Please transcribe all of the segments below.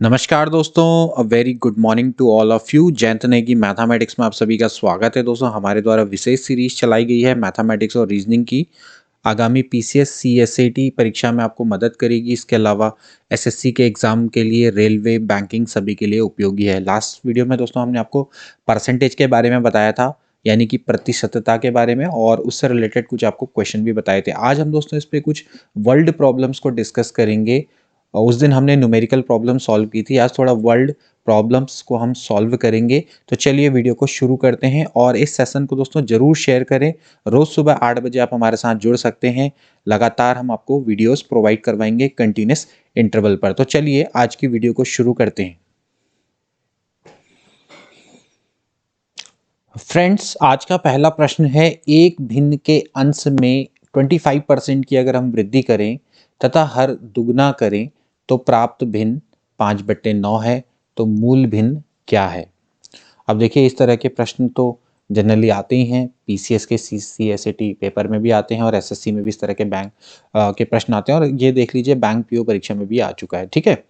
नमस्कार दोस्तों, a very good morning to all of you. Jayant Negi mathematics में आप सभी का स्वागत है। दोस्तों, हमारे द्वारा विशेष सीरीज चलाई गई है मैथमेटिक्स और रीजनिंग की। आगामी पीसीएस सीएसएटी परीक्षा में आपको मदद करेगी। इसके अलावा एसएससी के एग्जाम के लिए, रेलवे, बैंकिंग सभी के लिए उपयोगी है। लास्ट वीडियो में दोस्तों हमने आपको परसेंटेज के बारे में बताया था, यानी कि प्रतिशतता के बारे में, और उससे रिलेटेड कुछ आपको क्वेश्चन भी बताए थे। आज हम दोस्तों इस पे कुछ वर्ल्ड प्रॉब्लम्स को डिस्कस करेंगे। उस दिन हमने न्यूमेरिकल प्रॉब्लम सॉल्व की थी, आज थोड़ा वर्ल्ड प्रॉब्लम्स को हम सॉल्व करेंगे। तो चलिए वीडियो को शुरू करते हैं, और इस सेशन को दोस्तों जरूर शेयर करें। रोज सुबह 8 बजे आप हमारे साथ जुड़ सकते हैं। लगातार हम आपको वीडियोस प्रोवाइड करवाएंगे कंटिन्यूस इंटरवल पर। तो चलिए आज की वीडियो को शुरू करते हैं। फ्रेंड्स, आज का पहला प्रश्न है, एक भिन्न के अंश में 25% की अगर हम वृद्धि करें तथा हर दुगना करें तो प्राप्त भिन्न 5/9 है, तो मूल भिन्न क्या है। अब देखिए, इस तरह के प्रश्न तो जनरली आते ही हैं, पीसीएस के सीएसएटी पेपर में भी आते हैं और एसएससी में भी इस तरह के बैंक के प्रश्न आते हैं, और ये देख लीजिए बैंक पीओ परीक्षा में भी आ चुका है। ठीक है,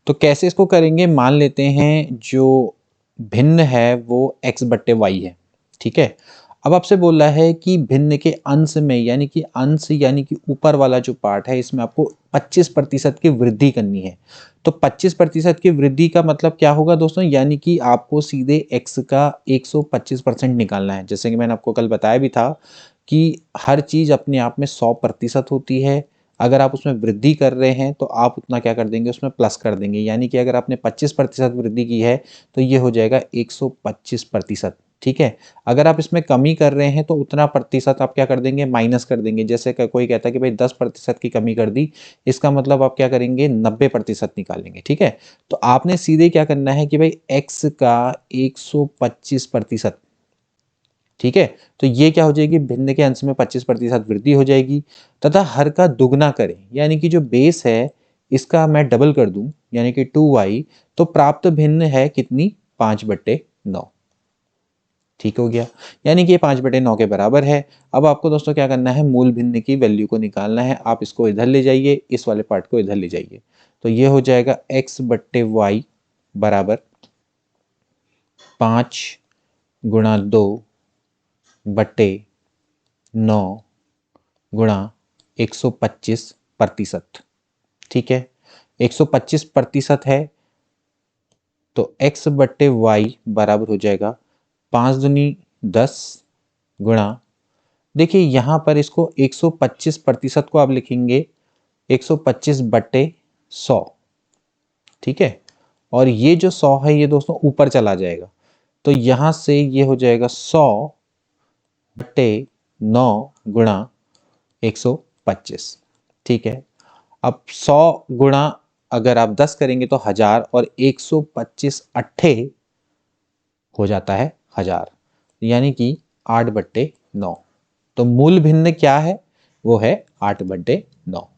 तो कैसे इसको करेंगे, मान लेते हैं जो भिन्न है वो x/y है। ठीक है, अब आपसे बोल रहा है कि भिन्न के अंश में, यानी कि अंश यानी कि ऊपर वाला जो पार्ट है, इसमें आपको 25% की वृद्धि करनी है। तो 25% की वृद्धि का मतलब क्या होगा दोस्तों, यानी कि आपको सीधे x का 125% निकालना है। जैसे कि मैंने आपको कल बताया भी था कि हर चीज अपने आप में 100% होती है। अगर आप उसमें वृद्धि कर रहे हैं तो आप उतना क्या कर देंगे, उसमें प्लस कर देंगे। यानी कि अगर आपने 25% वृद्धि की है तो ये हो जाएगा 125%। ठीक है, अगर आप इसमें कमी कर रहे हैं तो उतना प्रतिशत आप क्या कर देंगे, माइनस कर देंगे। जैसे कोई कहता है कि भाई 10% की कमी कर दी, इसका मतलब आप क्या करेंगे, 90% निकालेंगे। ठीक है, तो आपने सीधे क्या करना है कि भाई x का 125%। ठीक है, तो ये क्या हो जाएगी, भिन्न के अंश में 25% वृद्धि हो जाएगी, तथा हर का दुगना करें, यानी कि जो बेस है इसका मैं डबल कर दूं, यानी कि 2y, तो प्राप्त भिन्न है कितनी, 5/9। ठीक हो गया, यानी कि ये 5/9 के बराबर है। अब आपको दोस्तों क्या करना है, मूल भिन्न की वैल्यू को निकालना है। आप इसको इधर ले जाइए, इस वाले पार्ट को इधर ले जाइए, तो ये हो जाएगा x/y बराबर 5/2 गुणा 125%। ठीक है, 125% है, तो x/y बराबर हो जाएगा 5×2 = 10 गुणा, देखिए यहां पर इसको 125% को आप लिखेंगे 125/100। ठीक है, और ये जो 100 है ये दोस्तों ऊपर चला जाएगा, तो यहां से ये हो जाएगा 100/9 गुणा 125। ठीक है, अब 100 गुणा अगर आप 10 करेंगे तो 1000, और 125 अट्ठे हो जाता है 1000, यानी कि 8/9। तो मूल भिन्न क्या है, वो है 8/9।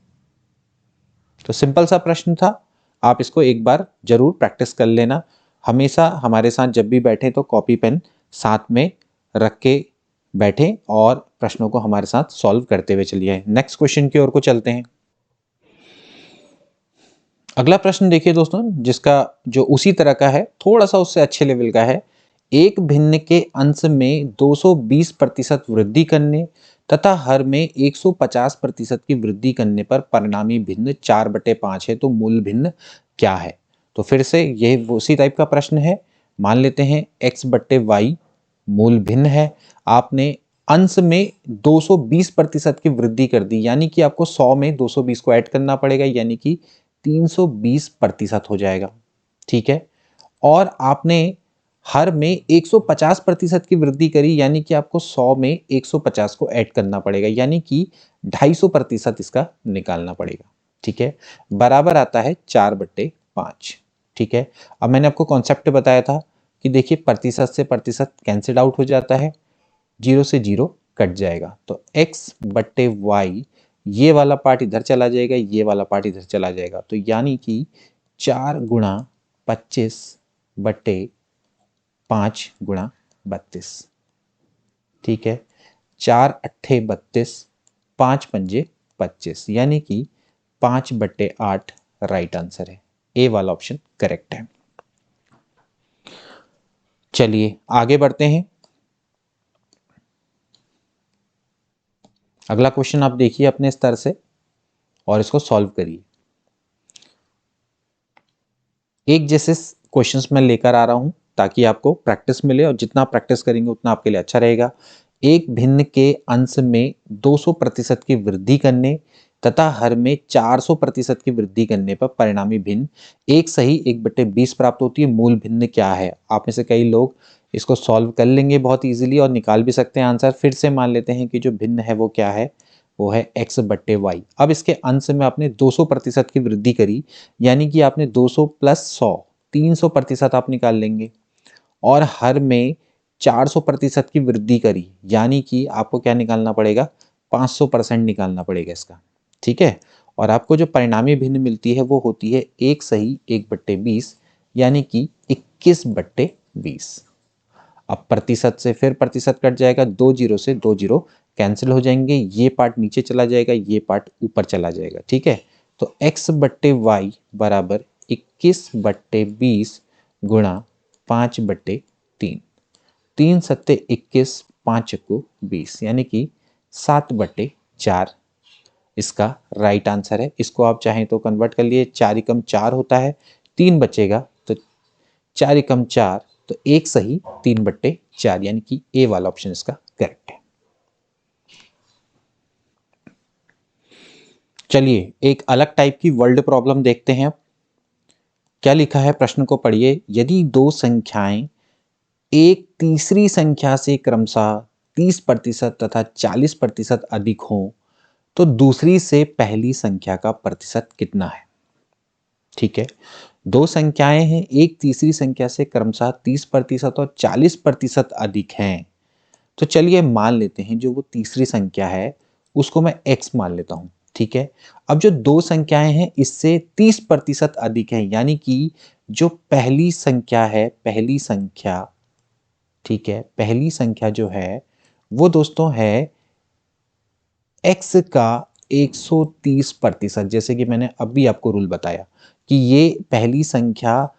तो सिंपल सा प्रश्न था, आप इसको एक बार जरूर प्रैक्टिस कर लेना। हमेशा हमारे साथ जब भी बैठे तो कॉपी पेन साथ में रख के बैठे, और प्रश्नों को हमारे साथ सॉल्व करते हुए चलिए। नेक्स्ट क्वेश्चन की ओर को चलते हैं। अगला प्रश्न देखिए दोस्तों, जिसका जो उसी तरह का है, थोड़ा सा उससे अच्छे लेवल का है। एक भिन्न के अंश में 220% वृद्धि करने तथा हर में 150% की वृद्धि करने पर परिणामी भिन्न 4/5 है, तो मूल भिन्न क्या है। तो फिर से ये उसी टाइप का प्रश्न है। मान लेते हैं x/y मूल भिन्न है। आपने अंश में 220% की वृद्धि कर दी, यानी कि आपको 100 में 220 को ऐड करना पड़ेगा, यानी कि 320% हो जाएगा। ठीक है, और आपने हर में 150% की वृद्धि करी, यानी कि आपको 100 में 150 को ऐड करना पड़ेगा, यानी कि 250% इसका निकालना पड़ेगा। ठीक है, बराबर आता है 4/5। ठीक है, अब मैंने आपको कॉन्सेप्ट बताया था कि देखिए प्रतिशत से प्रतिशत कैंसिल आउट हो जाता है, 0 से 0 कट जाएगा, तो x/y ये वाला पार्ट इधर चला जाएगा, ये वाला पार्ट इधर चला जाएगा, तो यानी कि 4×25/5 × 32। ठीक है, 4×8 = 32, 5×5 = 25, यानी कि 5/8 राइट आंसर है। ए वाला ऑप्शन करेक्ट है। चलिए आगे बढ़ते हैं। अगला क्वेश्चन आप देखिए अपने स्तर से और इसको सॉल्व करिए। एक जैसे क्वेश्चंस मैं लेकर आ रहा हूं ताकि आपको प्रैक्टिस मिले और जितना प्रैक्टिस करेंगे उतना आपके लिए अच्छा रहेगा। एक भिन्न के अंश में 200% की वृद्धि करने तथा हर में 400% की वृद्धि करने पर परिणामी भिन्न एक सही 1/20 प्राप्त होती है। मूल भिन्न क्या है? आप में से कई लोग इसको सॉल्व कर लेंगे बहुत इजीली और निकाल भी सकते हैं आंसर। फिर से मान लेते हैं कि जो भिन्न है वो क्या है, वो है x/y। अब इसके अंश में आपने 200% की वृद्धि करी, यानी कि आपने 200 प्लस 100 300% आप निकाल लेंगे, और हर में 400% की वृद्धि करी, यानी कि आपको क्या निकालना पड़ेगा, 500% निकालना पड़ेगा इसका। ठीक है, और आपको जो परिणामी भिन्न मिलती है वो होती है एक सही 1/20, यानी कि 21/20। अब प्रतिशत से फिर प्रतिशत कट जाएगा, 2 जीरो से 2 जीरो कैंसिल हो जाएंगे, ये पार्ट नीचे चला जाएगा, ये पार्ट ऊपर चला जाएगा। ठीक है, तो x/y बराबर 21/20 गुणा 5/3। 3 सत्ते 21, 5 को 20, यानी कि 7/4 इसका राइट आंसर है। इसको आप चाहें तो कन्वर्ट कर लिए, 4 एकम 4 होता है, 3 बचेगा तो 4 एकम 4, तो एक सही 3/4, यानी कि ए वाला ऑप्शन इसका करेक्ट है। चलिए एक अलग टाइप की वर्ल्ड प्रॉब्लम देखते हैं। क्या लिखा है, प्रश्न को पढ़िए। यदि दो संख्याएं एक तीसरी संख्या से क्रमशः 30% तथा 40% अधिक हो तो दूसरी से पहली संख्या का प्रतिशत कितना है? ठीक है, दो संख्याएं हैं, एक तीसरी संख्या से क्रमशः 30% और 40% अधिक हैं। तो चलिए मान लेते हैं जो वो तीसरी संख्या है उसको मैं x मान लेता हूं। ठीक है, अब जो दो संख्याएं हैं इससे 30% अधिक है, यानी कि जो पहली संख्या है, पहली संख्या, ठीक है, पहली संख्या जो है वो दोस्तों है x का 130%। जैसे कि मैंने अभी आपको रूल बताया कि ये पहली संख्या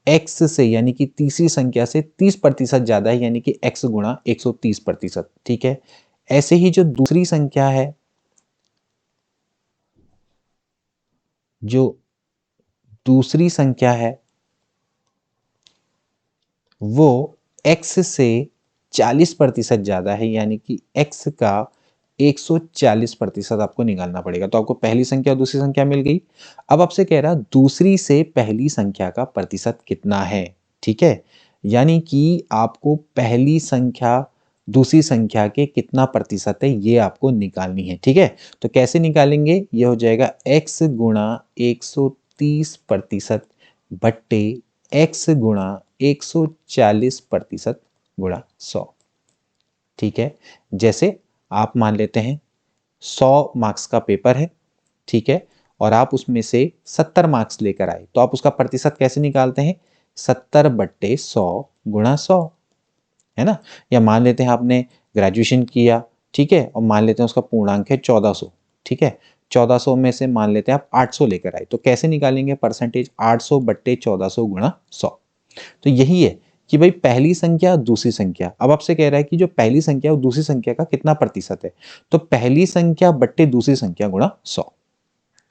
x से, यानी कि तीसरी संख्या से 30% ज्यादा है, यानी कि x गुणा 130%। ठीक है, ऐसे ही जो दूसरी संख्या है, जो दूसरी संख्या है वो x से 40% ज्यादा है, यानी कि x का 140% आपको निकालना पड़ेगा। तो आपको पहली संख्या और दूसरी संख्या मिल गई। अब आपसे कह रहा दूसरी से पहली संख्या का प्रतिशत कितना है। ठीक है, यानी कि आपको पहली संख्या दूसरी संख्या के कितना प्रतिशत है ये आपको निकालनी है। ठीक है, तो कैसे निकालेंगे, ये हो जाएगा x गुणा 130% बट्टे x गुणा 140% गुणा 100। ठीक है, जैसे आप मान लेते हैं 100 मार्क्स का पेपर है, ठीक है, और आप उसमें से 70 मार्क्स लेकर आए, तो आप उसका प्रतिशत कैसे निकालते हैं, 70/100 गुणा 100, है ना। या मान लेते हैं आपने ग्रेजुएशन किया, ठीक है, और मान लेते हैं उसका पूर्णांक है 1400। ठीक है, 1400 में से मान लेते हैं आप 800 लेकर आए, तो कैसे निकालेंगे परसेंटेज, 800/1400 गुणा 100। तो यही है कि भाई पहली संख्या दूसरी संख्या। अब आपसे कह रहा है कि जो पहली संख्या है वो दूसरी संख्या का कितना प्रतिशत है, तो पहली संख्या बट्टे दूसरी संख्या गुणा 100।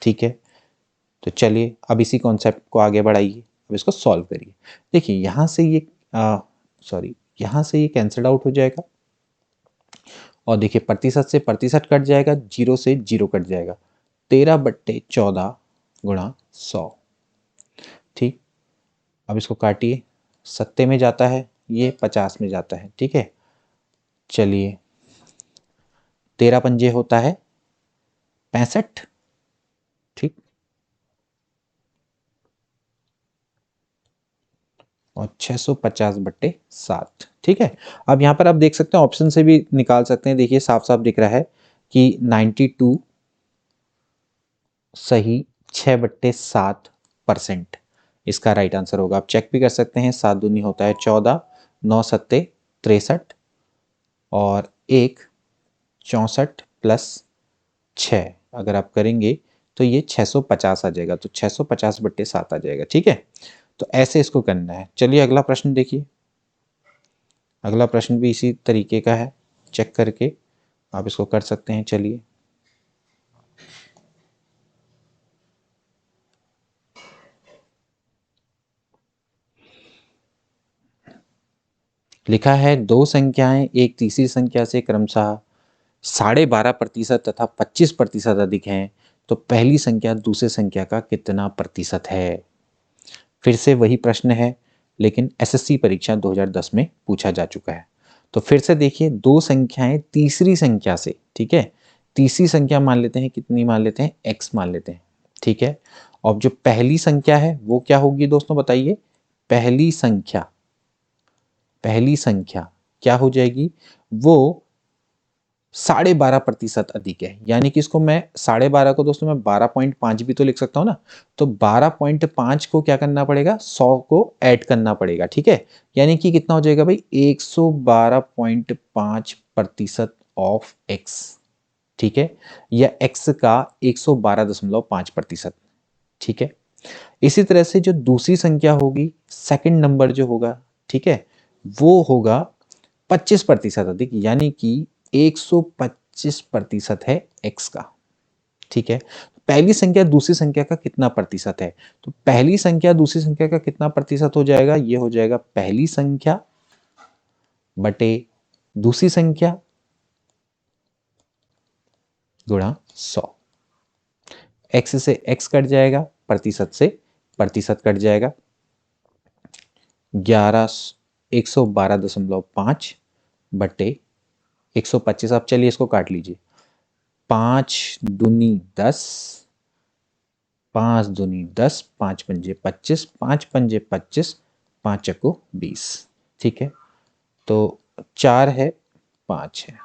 ठीक है, तो चलिए अब इसी कॉन्सेप्ट को आगे बढ़ाइए, अब इसको सॉल्व करिए। देखिए यहां से ये यहां से ये कैंसिल आउट हो जाएगा, और देखिए प्रतिशत से प्रतिशत कट जाएगा, जीरो से जीरो कट जाएगा, 13/14 गुणा 100। ठीक, अब इसको काटिए, 70 में जाता है, ये 50 में जाता है। ठीक है, चलिए 13 पंजे होता है 65। ठीक, और 650/7। ठीक है, अब यहाँ पर आप देख सकते हैं, ऑप्शन से भी निकाल सकते हैं। देखिए साफ साफ दिख रहा है कि 92 सही 6/7% इसका राइट आंसर होगा। आप चेक भी कर सकते हैं, 7 दूनी होता है 14, 9 सत्ते 63, और 1 64 प्लस 6 अगर आप करेंगे तो ये 650 आ जाएगा, तो 650/7 आ जाएगा। ठीक है, तो ऐसे इसको करना है। चलिए अगला प्रश्न देखिए, अगला प्रश्न भी इसी तरीके का है, चेक करके आप इसको कर सकते हैं। चलिए लिखा है, दो संख्याएं एक तीसरी संख्या से क्रमशः 12.5% तथा 25% अधिक हैं, तो पहली संख्या दूसरी संख्या का कितना प्रतिशत है। फिर से वही प्रश्न है, लेकिन एसएससी परीक्षा 2010 में पूछा जा चुका है। तो फिर से देखिए, दो संख्याएं तीसरी संख्या से, ठीक है, तीसरी संख्या मान लेते हैं, कितनी मान लेते हैं, x मान लेते हैं। ठीक है, और जो पहली संख्या है वो क्या होगी दोस्तों, बताइए। पहली संख्या, पहली संख्या क्या हो जाएगी, वो 12.5% अधिक है। यानी कि इसको मैं 12.5 को दोस्तों मैं 12.5 भी तो लिख सकता हूँ ना। तो 12.5 को क्या करना पड़ेगा, 100 को ऐड करना पड़ेगा। ठीक है, यानी कि कितना हो जाएगा भाई, 112.5% ऑफ x। ठीक है, या x का 112.5%। ठीक है, इसी तरह से जो दूसरी संख्या होगी, सेकंड नंबर जो होगा, ठीक है, वो होगा 25% अधिक, यानी कि 125% है x का। ठीक है, पहली संख्या दूसरी संख्या का कितना प्रतिशत है, तो पहली संख्या दूसरी संख्या का कितना प्रतिशत हो जाएगा, ये हो जाएगा पहली संख्या बटे दूसरी संख्या गुणा 100। x से x कट जाएगा, प्रतिशत से प्रतिशत कट जाएगा। 112.5 बटे 125। आप चलिए इसको काट लीजिए, 5 दूनी 10, 5 दूनी 10, 5 पंजे 25, 5 पंजे 25, 5 चक्को 20। ठीक है, तो 4 है, 5 है।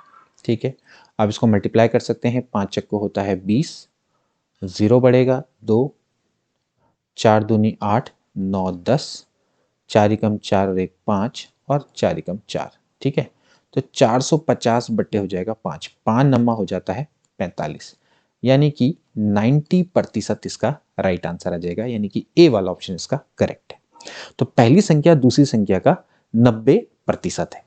ठीक है, आप इसको मल्टीप्लाई कर सकते हैं, 5 चक्को होता है 20, 0 बढ़ेगा 2, 4 दूनी 8, 9 10, 4 एकम 4 और 1 5, और 4 एकम 4। ठीक है, तो 450 बट्टे हो जाएगा 5, 5 नम्मा हो जाता है 45, यानी कि 90% इसका राइट आंसर आ जाएगा, यानी कि ए वाला ऑप्शन इसका करेक्ट है। तो पहली संख्या दूसरी संख्या का 90% है।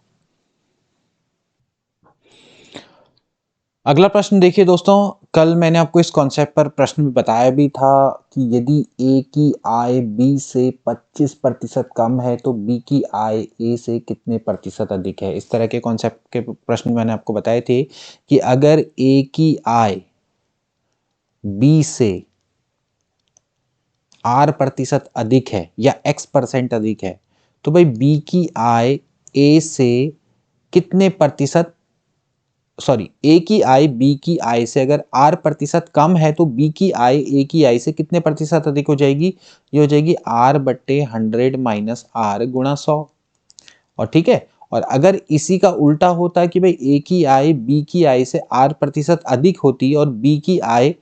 अगला प्रश्न देखिए दोस्तों, कल मैंने आपको इस कॉन्सेप्ट पर प्रश्न में बताया भी था कि यदि ए की आय बी से 25% कम है तो बी की आय ए से कितने प्रतिशत अधिक है। इस तरह के कॉन्सेप्ट के प्रश्न मैंने आपको बताए थे कि अगर ए की आय बी से R% अधिक है या X% अधिक है, तो भाई बी की आय ए से कितने प्रतिशत, सॉरी, ए की आय बी की आय से अगर R% कम है तो बी की आय ए की आय से कितने प्रतिशत अधिक हो जाएगी, ये हो जाएगी R/100 माइनस R गुणा 100। और ठीक है, और अगर इसी का उल्टा होता कि भाई ए की आय बी की आय से R% अधिक होती और बी की आय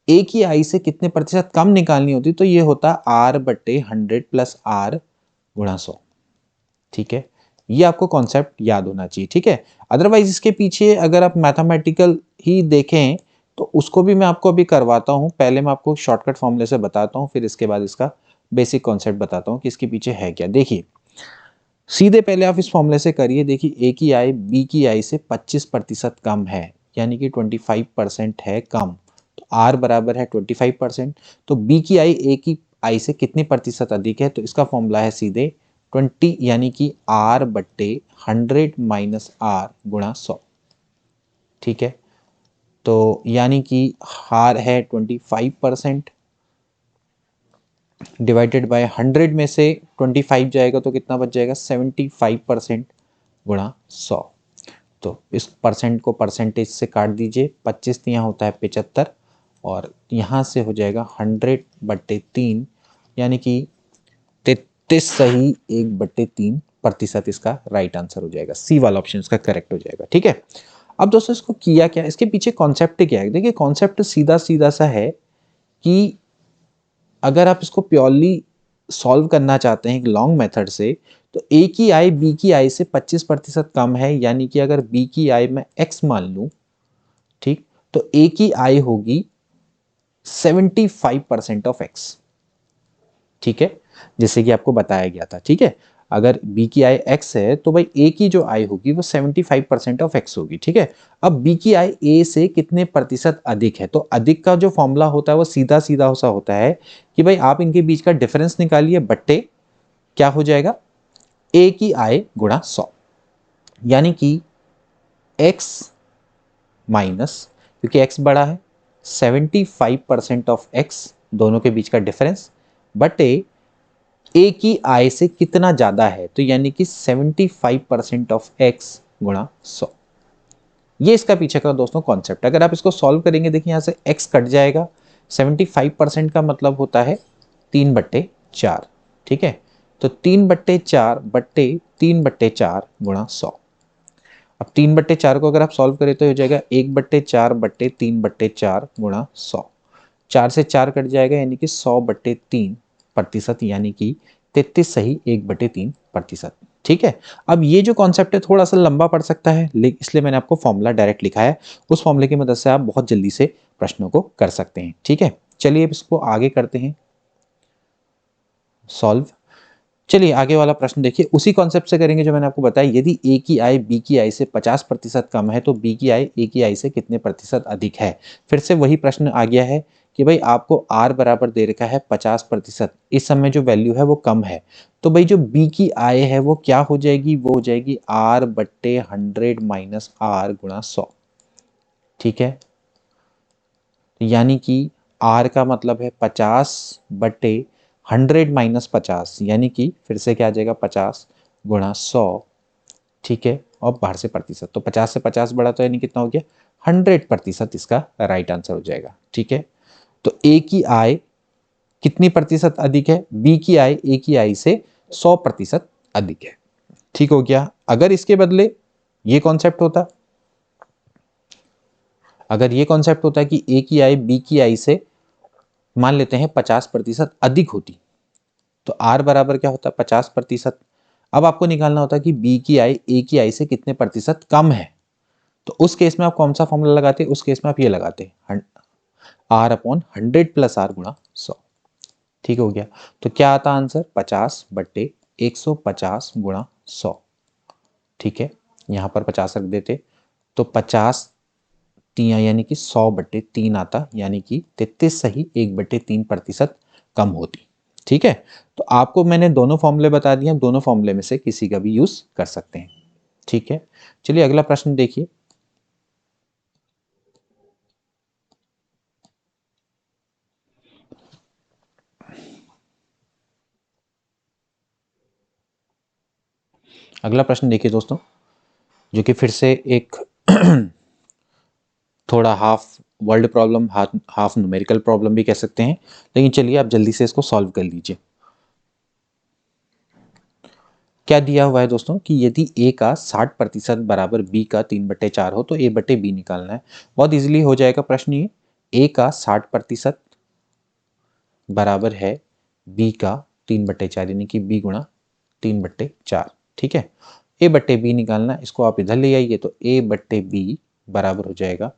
ए की आई से कितने प्रतिशत कम निकालनी होती, तो ये होता R/100 प्लस R गुणा 100। ठीक है, ये आपको कॉन्सेप्ट याद होना चाहिए। ठीक है, अदरवाइज इसके पीछे अगर आप मैथमेटिकल ही देखें तो उसको भी मैं आपको अभी करवाता हूं। पहले मैं आपको शॉर्टकट फॉर्मूले से बताता हूं, फिर इसके बाद इसका बेसिक कॉन्सेप्ट बताता हूं कि इसके पीछे है क्या। देखिए, सीधे पहले आप इस फॉर्मूले से करिए। देखिए, ए की आई बी की आई से 25% कम है, यानी कि 25% है कम, तो आर बराबर है 25%। तो बी की आई ए की आई से कितने प्रतिशत अधिक है, तो इसका फॉर्मूला है सीधे 20, यानी कि R/100 माइनस आर गुणा 100। ठीक है, तो यानी कि हार है 25%, डिवाइडेड बाय 100 में से 25 जाएगा तो कितना बच जाएगा, 75% गुणा 100। तो इस परसेंट को परसेंटेज से काट दीजिए, 25 यहाँ होता है 75, और यहाँ से हो जाएगा 100/3, यानी कि 33 सही 1/3% इसका राइट आंसर हो जाएगा। सी वाला ऑप्शन इसका करेक्ट हो जाएगा। ठीक है, अब दोस्तों इसको किया क्या, इसके पीछे कॉन्सेप्ट क्या है। देखिए, कॉन्सेप्ट सीधा सीधा सा है कि अगर आप इसको प्योरली सॉल्व करना चाहते हैं एक लॉन्ग मेथड से, तो ए की आई बी की आई से 25% कम है, यानी कि अगर बी की आई मैं x मान लूं, ठीक, तो ए की आई होगी 75% ऑफ एक्स। ठीक है, जैसे कि आपको बताया गया था। ठीक है, अगर b की आई x है तो भाई a की जो आई होगी वो 75% ऑफ x होगी। ठीक है, अब b की आई a से कितने प्रतिशत अधिक है, तो अधिक का जो फॉर्मूला होता है वो सीधा सीधा सा होता है कि भाई आप इनके बीच का डिफरेंस निकालिए बट्टे क्या हो जाएगा, a की आई गुणा 100, यानी कि x माइनस, क्योंकि x बड़ा है, 75% ऑफ x, दोनों के बीच का डिफरेंस, बटे ए की आय से कितना ज्यादा है, तो यानी कि 75% ऑफ एक्स गुणा 100। ये इसका पीछे का दोस्तों कॉन्सेप्ट। अगर आप इसको सॉल्व करेंगे, देखिए यहां से एक्स कट जाएगा, 75% का मतलब होता है 3/4। ठीक है, तो 3/4 गुणा 100। अब 3/4 को अगर आप सॉल्व करें तो हो जाएगा 1/4/3/4 गुणा 100। 4 से 4 कट जाएगा, यानी कि 100/3%, यानी कि 33 सही 1/3%। ठीक है, अब ये जो कॉन्सेप्ट है थोड़ा सा लंबा पड़ सकता है, इसलिए मैंने आपको फॉर्मूला डायरेक्ट लिखा है। उस फॉर्मूले की मदद से आप बहुत जल्दी से प्रश्नों को कर सकते हैं। ठीक है, चलिए अब इसको आगे करते हैं सॉल्व। चलिए आगे वाला प्रश्न देखिए, उसी कॉन्सेप्ट से करेंगे जो मैंने आपको बताया। यदि ए की आय बी की आय से 50% कम है तो बी की आय ए की आय से कितने प्रतिशत अधिक है। फिर से वही प्रश्न आ गया है कि भाई आपको आर बराबर दे रखा है 50%, इस समय जो वैल्यू है वो कम है, तो भाई जो बी की आय है वो क्या हो जाएगी, वो हो जाएगी R/100 माइनस आर गुणा 100। ठीक है, यानी कि आर का मतलब है 50/100 माइनस 50, यानी कि फिर से क्या आ जाएगा 50 गुणा 100। ठीक है, और बाहर से प्रतिशत, तो 50 से 50 बढ़ा तो यानी कितना हो गया 100%, इसका राइट आंसर हो जाएगा। ठीक है, तो ए की आय कितनी प्रतिशत अधिक है, बी की आय ए की आय से 100% अधिक है। ठीक हो गया। अगर इसके बदले ये कॉन्सेप्ट होता, अगर ये कॉन्सेप्ट होता कि ए की आय बी की आय से मान लेते हैं 50% अधिक होती, तो आर बराबर क्या होता है 50%। अब आपको निकालना होता कि बी की आय ए की आय से कितने प्रतिशत कम है, तो उस केस में आप कौन सा फॉर्मूला लगाते, उस केस में आप ये लगाते R/100 प्लस आर गुणा 100। ठीक हो गया, तो क्या आता आंसर 50/150 गुणा 100। ठीक है, यहां पर 50 रख देते तो 50 तिया यानी कि 100/3 आता, यानी कि 33 सही 1/3% कम होती। ठीक है, तो आपको मैंने दोनों फॉर्मूले बता दिए, दोनों फॉर्मूले में से किसी का भी यूज कर सकते हैं। ठीक है, चलिए अगला प्रश्न देखिए। अगला प्रश्न देखिए दोस्तों, जो कि फिर से एक थोड़ा half world problem half numerical problem भी कह सकते हैं, लेकिन चलिए आप जल्दी से इसको सॉल्व कर लीजिए। क्या दिया हुआ है दोस्तों कि यदि a का 60% बराबर b का 3/4 हो तो a/b निकालना है। बहुत इजीली हो जाएगा प्रश्न ये। a का 60% बराबर है b का 3/4, यानी कि b गुणा 3/4। ठीक है, a/b निकालना है, इसको आप इधर ले आइए तो a/b बराबर हो जाएगा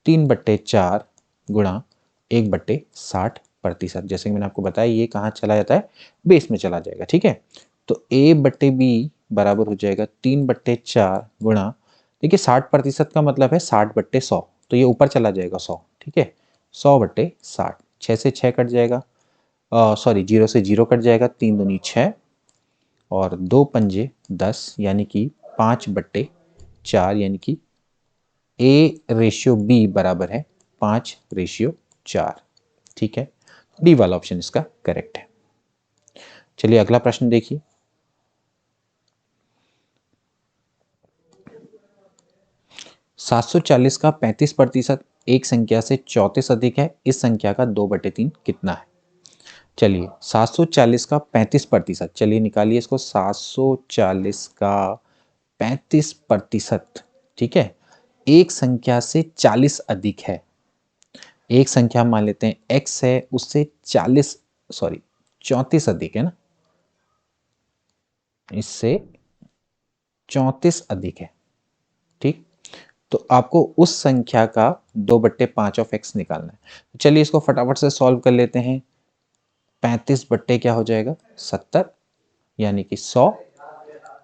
3/4 गुणा 1/60%। जैसे कि मैंने आपको बताया ये कहाँ चला जाता है, बेस में चला जाएगा। ठीक है, तो a/b बराबर हो जाएगा 3/4 गुणा, देखिए 60% का मतलब है 60/100, तो ये ऊपर चला जाएगा 100। ठीक है, 100/60, 6 से 6 कट जाएगा, सॉरी 0 से 0 कट जाएगा, 3 दूनी 6 और 2 पंजे 10, यानी कि 5/4, यानी कि a/b बराबर है 5/4। ठीक है, डी वाला ऑप्शन इसका करेक्ट है। चलिए अगला प्रश्न देखिए। 740 का 35% एक संख्या से 34 अधिक है, इस संख्या का 2/3 कितना है। चलिए 740 का 35%, चलिए निकालिए इसको, 740 का 35%। ठीक है, एक संख्या से 40 अधिक है, एक संख्या मान लेते हैं x है, उससे 40 सॉरी 34 अधिक है ना, इससे 34 अधिक है। ठीक, तो आपको उस संख्या का 2/5 ऑफ x निकालना है। तो चलिए इसको फटाफट से सॉल्व कर लेते हैं। 35 बट्टे क्या हो जाएगा 70, यानी कि 100।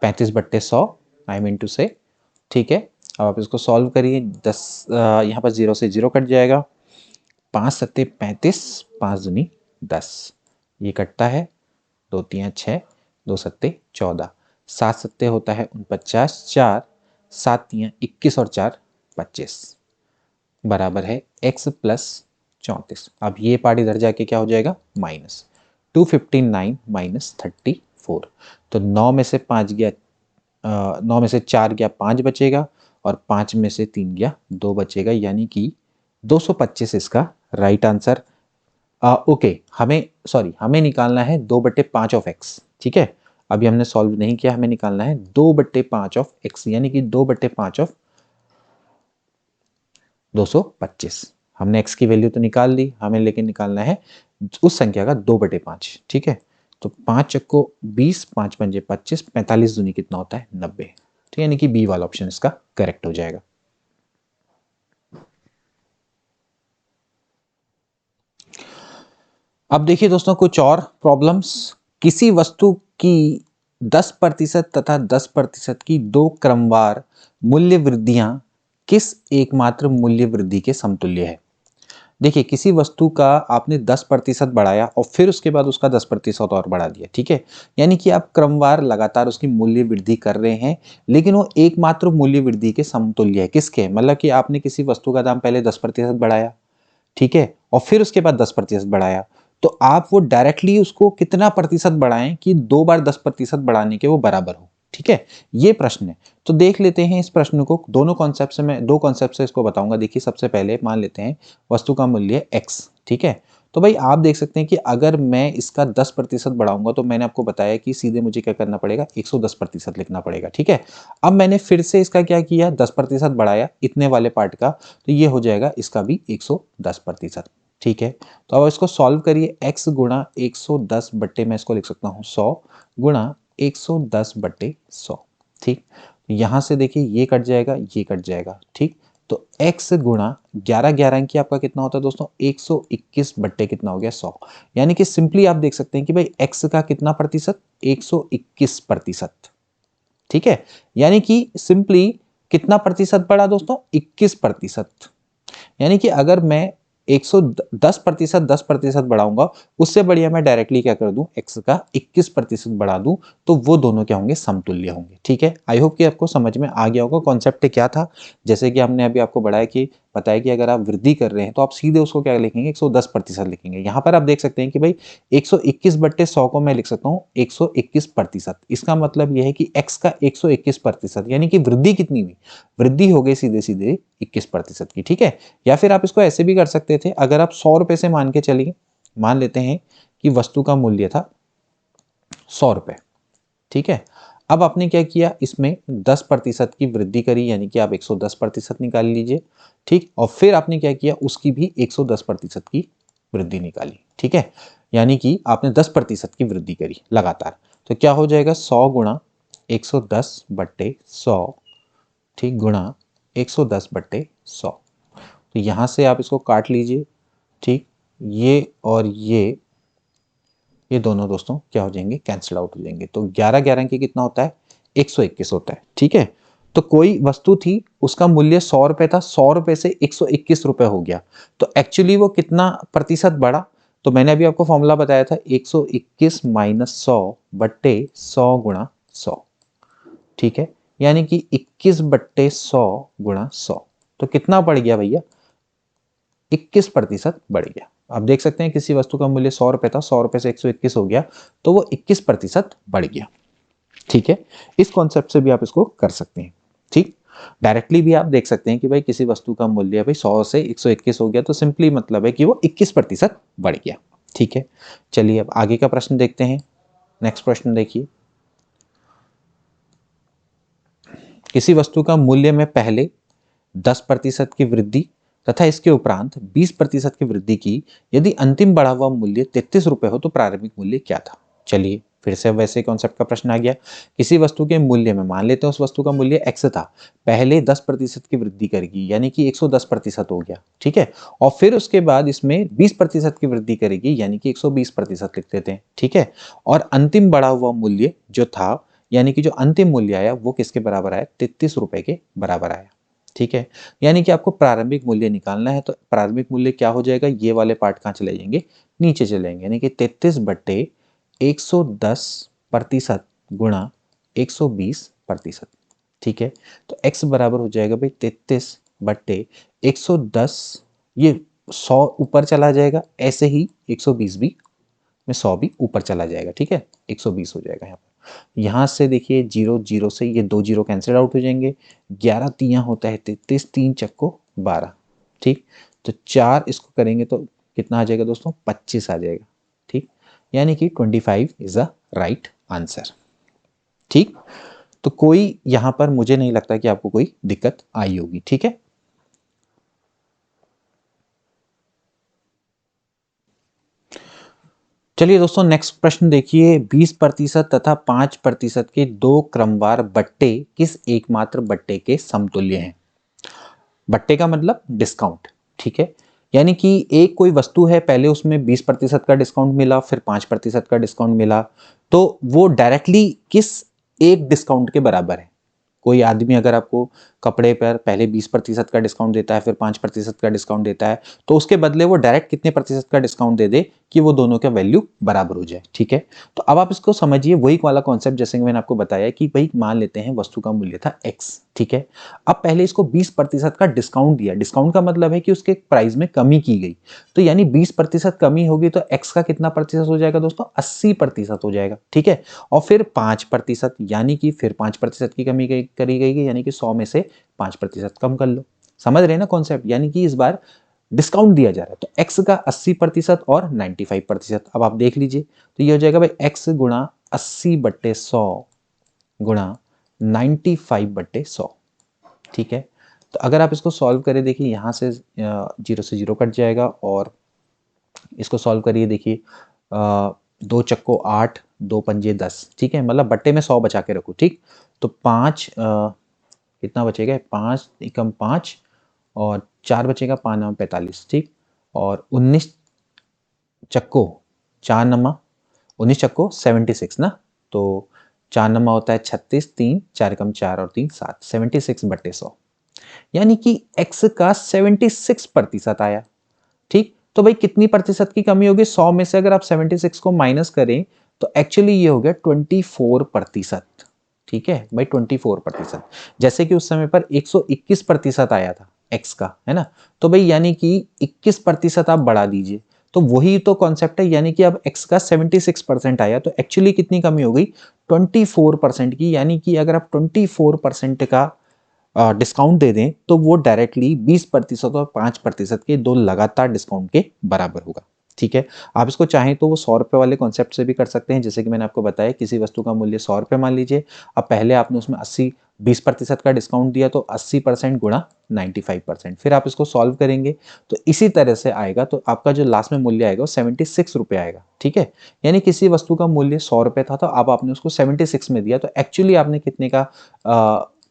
35/100 आई मीन टू से, ठीक है। अब आप इसको सॉल्व करिए। 10 यहाँ पर 0 से 0 कट जाएगा। 5 सत्ते 35, 5 दूनी 10, ये कटता है। 2 तियाँ 6, 2 सत्ते 14, 7 सत्ते होता है 49, 4 7 तियाँ 21 और 4 25 बराबर है x प्लस 34। अब ये पार्ट इधर जाके क्या हो जाएगा माइनस 259 माइनस 34। तो 9 में से 5 गया 9 में से 4 गया 5 बचेगा, और 5 में से 3 गया 2 बचेगा, यानी कि 225 इसका राइट आंसर। ओके, हमें निकालना है 2/5 ऑफ x, ठीक है। अभी हमने सॉल्व नहीं किया, हमें निकालना है 2/5 ऑफ x, यानी कि 2/5 ऑफ 225। हमने x की वैल्यू तो निकाल ली, हमें लेकिन निकालना है उस संख्या का 2/5, ठीक है। तो 5 चक्को 20, 5 पंजे 25, 45 दूनी कितना होता है 90, ठीक है, यानी कि बी वाला ऑप्शन इसका करेक्ट हो जाएगा। अब देखिए दोस्तों कुछ और प्रॉब्लम्स। किसी वस्तु की 10% तथा 10% की दो क्रमवार मूल्य वृद्धियां किस एकमात्र मूल्य वृद्धि के समतुल्य है। देखिए किसी वस्तु का आपने 10% बढ़ाया और फिर उसके बाद उसका 10% और बढ़ा दिया, ठीक है। यानी कि आप क्रमवार लगातार उसकी मूल्य वृद्धि कर रहे हैं, लेकिन वो एकमात्र मूल्य वृद्धि के समतुल्य है। किसके, मतलब कि आपने किसी वस्तु का दाम पहले 10% बढ़ाया, ठीक है, और फिर उसके बाद 10% बढ़ाया, तो आप वो डायरेक्टली उसको कितना प्रतिशत बढ़ाएं कि 2 बार 10% बढ़ाने के वो बराबर हो, ठीक है। ये प्रश्न है। तो देख लेते हैं इस प्रश्न को। दोनों कॉन्सेप्ट से मैं 2 कॉन्सेप्ट से इसको बताऊंगा। देखिए सबसे पहले मान लेते हैं वस्तु का मूल्य x, ठीक है। तो भाई आप देख सकते हैं कि अगर मैं इसका 10% बढ़ाऊंगा तो मैंने आपको बताया कि सीधे मुझे क्या करना पड़ेगा 110% लिखना पड़ेगा, ठीक है। अब मैंने फिर से इसका क्या किया 10% बढ़ाया इतने वाले पार्ट का, तो ये हो जाएगा इसका भी 110%, ठीक है। तो अब इसको सॉल्व करिए। x गुणा 110 बट्टे मैं इसको लिख सकता हूँ 100 गुणा 110 बट्टे 100, ठीक। यहां से देखिए ये कट जाएगा, ये कट जाएगा, ठीक। तो x गुणा 11 11 की आपका कितना होता है दोस्तों 121 बट्टे कितना हो गया 100, यानी कि सिंपली आप देख सकते हैं कि भाई x का कितना प्रतिशत 121%, ठीक है। यानी कि सिंपली कितना प्रतिशत बढ़ा दोस्तों 21%। यानी कि अगर मैं 110% 10% बढ़ाऊंगा, उससे बढ़िया मैं डायरेक्टली क्या कर दूं x का 21% बढ़ा दूं, तो वो दोनों क्या होंगे समतुल्य होंगे, ठीक है। आई होप कि आपको समझ में आ गया होगा कॉन्सेप्ट क्या था। जैसे कि हमने अभी आपको बताया कि अगर आप वृद्धि कर रहे हैं तो आप सीधे उसको क्या लिखेंगे 110% लिखेंगे। यहां पर आप देख सकते हैं कि भाई 121/100 को मैं लिख सकता हूँ 121%। इसका मतलब यह है कि x का 121%, यानी कि वृद्धि कितनी हुई, वृद्धि हो गई सीधे सीधे 21% की, ठीक है। या फिर आप इसको ऐसे भी कर सकते थे, अगर आप 100 रुपए से मान के चलिए, मान लेते हैं कि वस्तु का मूल्य था 100 रुपए, ठीक है। अब आपने क्या किया इसमें 10% की वृद्धि करी, यानी कि आप 110% निकाल लीजिए, ठीक। और फिर आपने क्या किया उसकी भी 110% की वृद्धि निकाली, ठीक है। यानी कि आपने 10% की वृद्धि करी लगातार। तो क्या हो जाएगा 100 गुणा 110/100, ठीक, गुणा 110/100। तो यहाँ से आप इसको काट लीजिए, ठीक। ये और ये दोनों दोस्तों क्या हो जाएंगे कैंसिल आउट हो जाएंगे। तो 11 11 की कितना होता है 121 होता है, ठीक है। तो कोई वस्तु थी उसका मूल्य 100 रुपए था, 100 रुपए से 121 रुपए हो गया, तो एक्चुअली वो कितना प्रतिशत बढ़ा। तो मैंने अभी आपको फॉर्मूला बताया था 121 माइनस 100/100 गुणा 100, ठीक है। यानी कि 21/100 गुणा 100, तो कितना बढ़ गया भैया 21% बढ़ गया। आप देख सकते हैं किसी वस्तु का मूल्य 100 रुपए था, 100 रुपए से 121 हो गया, तो वो 21% बढ़ गया, ठीक है। इस कॉन्सेप्ट से भी आप इसको कर सकते हैं, ठीक। डायरेक्टली भी आप देख सकते हैं कि भाई किसी वस्तु का मूल्य भाई 100 से 121 हो गया, तो सिंपली मतलब है कि वो 21% बढ़ गया, ठीक है। चलिए अब आगे का प्रश्न देखते हैं। नेक्स्ट प्रश्न देखिए। किसी वस्तु का मूल्य में पहले 10% की वृद्धि तथा इसके उपरांत 20% की वृद्धि की, यदि अंतिम बढ़ा हुआ मूल्य 33 रुपए हो तो प्रारंभिक मूल्य क्या था। चलिए फिर से वैसे कॉन्सेप्ट का प्रश्न आ गया, किसी वस्तु के मूल्य में, मान लेते हैं उस वस्तु का मूल्य x था, पहले 10% की वृद्धि करेगी यानी कि 110% हो गया, ठीक है, और फिर उसके बाद इसमें 20% की वृद्धि करेगी यानी कि 120% लिख देते हैं, ठीक है, और अंतिम बढ़ा हुआ मूल्य जो था यानी कि जो अंतिम मूल्य आया वो किसके बराबर आया, 33 रुपए के बराबर आया, ठीक है। यानी कि आपको प्रारंभिक मूल्य निकालना है, तो प्रारंभिक मूल्य क्या हो जाएगा, ये वाले पार्ट कहाँ चले जाएंगे, नीचे चले जाएंगे, यानी कि 33/110% गुणा 120%, ठीक है। तो x बराबर हो जाएगा भाई 33/110, ये 100 ऊपर चला जाएगा, ऐसे ही 120 भी में 100 भी ऊपर चला जाएगा, ठीक है, 120 हो जाएगा यहाँ पर। यहाँ से देखिए 0 0 से ये 2 0 कैंसिल आउट हो जाएंगे, 11 तियां होता है 33, 3 चक्को 12, ठीक, तो 4 इसको करेंगे तो कितना आ जाएगा दोस्तों, 25 आ जाएगा, ठीक, यानी कि 25 इज अ राइट आंसर, ठीक। तो कोई यहां पर मुझे नहीं लगता कि आपको कोई दिक्कत आई होगी, ठीक है। चलिए दोस्तों नेक्स्ट प्रश्न देखिए, 20% तथा 5% के दो क्रमवार बट्टे किस एकमात्र बट्टे के समतुल्य हैं। बट्टे का मतलब डिस्काउंट, ठीक है, यानी कि एक कोई वस्तु है, पहले उसमें 20% का डिस्काउंट मिला, फिर 5% का डिस्काउंट मिला, तो वो डायरेक्टली किस एक डिस्काउंट के बराबर है। कोई आदमी अगर आपको कपड़े पर पहले 20% का डिस्काउंट देता है, फिर 5% का डिस्काउंट देता है, तो उसके बदले वो डायरेक्ट कितने प्रतिशत का डिस्काउंट दे दे कि वो दोनों का वैल्यू बराबर हो जाए, ठीक है। तो अब आप इसको समझिए, वही वाला कॉन्सेप्ट जैसे कि मैंने आपको बताया कि भाई मान लेते हैं वस्तु का मूल्य था x, ठीक है, अब पहले इसको 20% का डिस्काउंट दिया, डिस्काउंट का मतलब है कि उसके प्राइस में कमी की गई, तो यानी 20% कमी होगी तो x का कितना प्रतिशत हो जाएगा दोस्तों, 80% हो जाएगा, ठीक है, और फिर 5% यानी कि फिर 5% की कमी करी गई, यानी कि 100 में से 5% कम कर लो, समझ रहे हैं ना कॉन्सेप्ट, यानी कि इस बार डिस्काउंट दिया जा रहा है, तो x का 80% और 95%, अब आप देख लीजिए, तो ये हो जाएगा भाई x गुणा 80/100 गुणा 95/100, ठीक है। तो अगर आप इसको सॉल्व करें, देखिए यहाँ से 0 से 0 कट जाएगा, और इसको सॉल्व करिए, देखिए 2 चक्को 8, 2 पंजे 10, ठीक है, मतलब बट्टे में 100 बचा के रखो, ठीक, तो 5 कितना बचेगा, 5 एकम 5 और 4 बचेगा, 5 9 45, ठीक, और 19 चक्को 4 नमा 19 चक्को 76 ना, तो 4 नमा होता है 36, 3 4 एकम 4 और 3 7, 76/100, यानी कि x का 76% आया, ठीक। तो भाई कितनी प्रतिशत की कमी होगी, 100 में से अगर आप 76 को माइनस करें तो एक्चुअली ये हो गया 24%, ठीक है भाई 24%, जैसे कि उस समय पर 121% आया था x का, है ना, तो भाई यानी कि 21% आप बढ़ा दीजिए, तो वही तो कॉन्सेप्ट है, यानी कि अब x का 76% आया, तो एक्चुअली कितनी कमी हो गई, 24% की, यानी कि अगर आप 24% का डिस्काउंट दे दें तो वो डायरेक्टली 20% और 5% के दो लगातार डिस्काउंट के बराबर होगा, ठीक है। आप इसको चाहें तो वो 100 रुपए वाले कॉन्सेप्ट से भी कर सकते हैं, जैसे कि मैंने आपको बताया किसी वस्तु का मूल्य 100 रुपए मान लीजिए, अब पहले आपने उसमें 20% का डिस्काउंट दिया, तो 80% गुणा 95%, फिर आप इसको सॉल्व करेंगे तो इसी तरह से आएगा, तो आपका जो लास्ट में मूल्य आएगा वो 76 रुपये आएगा, ठीक है। यानी किसी वस्तु का मूल्य 100 रुपये था, तो अब आपने उसको 76 में दिया, तो एक्चुअली आपने कितने का